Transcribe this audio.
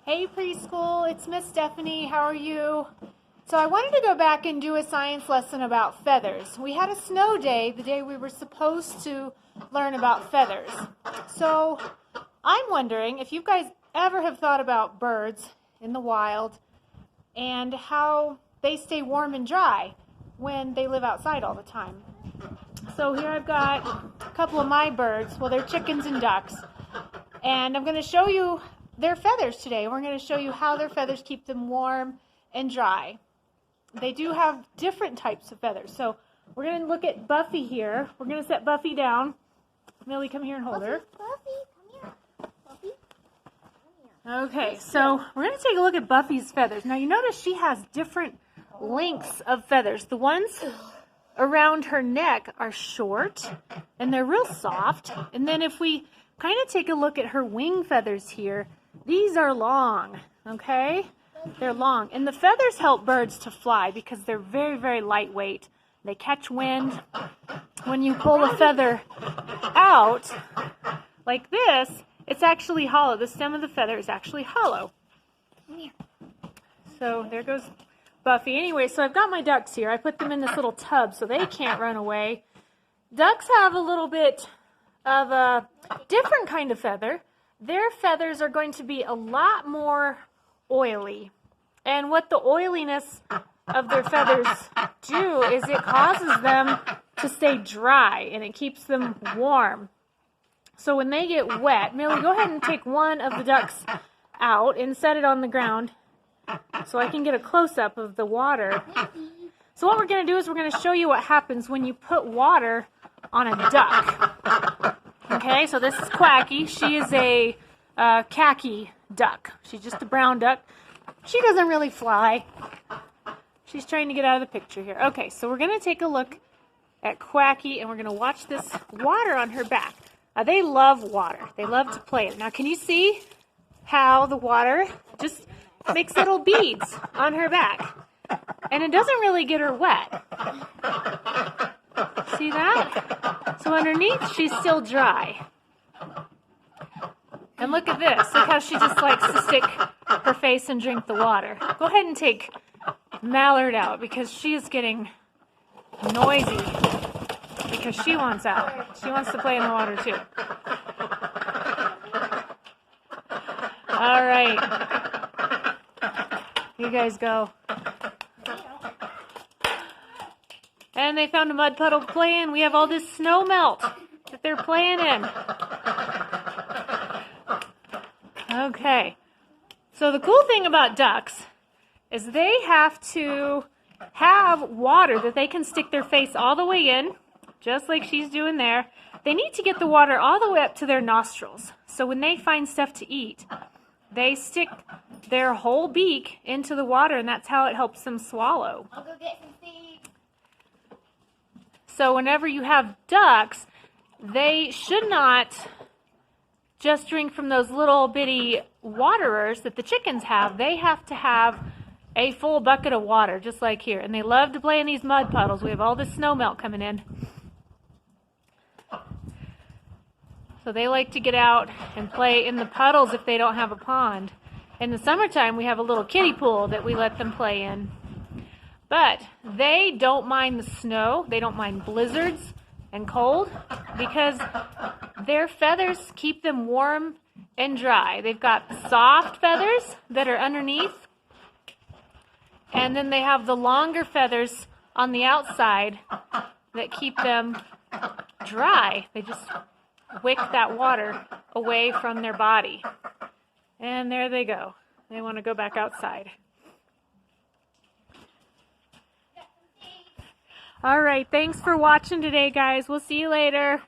Hey preschool, it's Miss Stephanie. How are you? So I wanted to go back and do a science lesson about feathers. We had a snow day, the day we were supposed to learn about feathers. So I'm wondering if you guys ever have thought about birds in the wild and how they stay warm and dry when they live outside all the time. So here I've got a couple of my birds. Well, they're chickens and ducks. And I'm going to show you their feathers today. We're going to show you how their feathers keep them warm and dry. They do have different types of feathers. So we're going to look at Buffy here. We're going to set Buffy down. Millie, come here and hold her. Buffy, come here. Buffy, come here. Okay, so we're going to take a look at Buffy's feathers. Now you notice she has different lengths of feathers. The ones around her neck are short and they're real soft. And then if we kind of take a look at her wing feathers here, these are long, okay? They're long. And the feathers help birds to fly because they're very, very lightweight. They catch wind. When you pull a feather out like this, it's actually hollow. The stem of the feather is actually hollow. So there goes Buffy. Anyway, so I've got my ducks here. I put them in this little tub so they can't run away. Ducks have a little bit of a different kind of feather. Their feathers are going to be a lot more oily. And what the oiliness of their feathers do is it causes them to stay dry and it keeps them warm. So when they get wet, Millie, go ahead and take one of the ducks out and set it on the ground so I can get a close-up of the water. So what we're going to do is we're going to show you what happens when you put water on a duck. Okay, so this is Quacky. She is a khaki duck. She's just a brown duck. She doesn't really fly. She's trying to get out of the picture here. Okay, so we're going to take a look at Quacky and we're going to watch this water on her back. Now, they love water. They love to play it. Now, can you see how the water just makes little beads on her back? And it doesn't really get her wet. See that? So underneath, she's still dry. And look at this. Look how she just likes to stick her face and drink the water. Go ahead and take Mallard out because she is getting noisy because she wants out. She wants to play in the water too. All right. You guys go. And they found a mud puddle to play in. We have all this snow melt that they're playing in. Okay. So the cool thing about ducks is they have to have water that they can stick their face all the way in, just like she's doing there. They need to get the water all the way up to their nostrils. So when they find stuff to eat, they stick their whole beak into the water, and that's how it helps them swallow. I'll go get some seeds. So whenever you have ducks, they should not just drink from those little bitty waterers that the chickens have. They have to have a full bucket of water, just like here. And they love to play in these mud puddles. We have all this snow melt coming in. So they like to get out and play in the puddles if they don't have a pond. In the summertime, we have a little kiddie pool that we let them play in. But they don't mind the snow. They don't mind blizzards and cold because their feathers keep them warm and dry. They've got soft feathers that are underneath, and then they have the longer feathers on the outside that keep them dry. They just wick that water away from their body. And there they go. They want to go back outside. All right, thanks for watching today, guys. We'll see you later.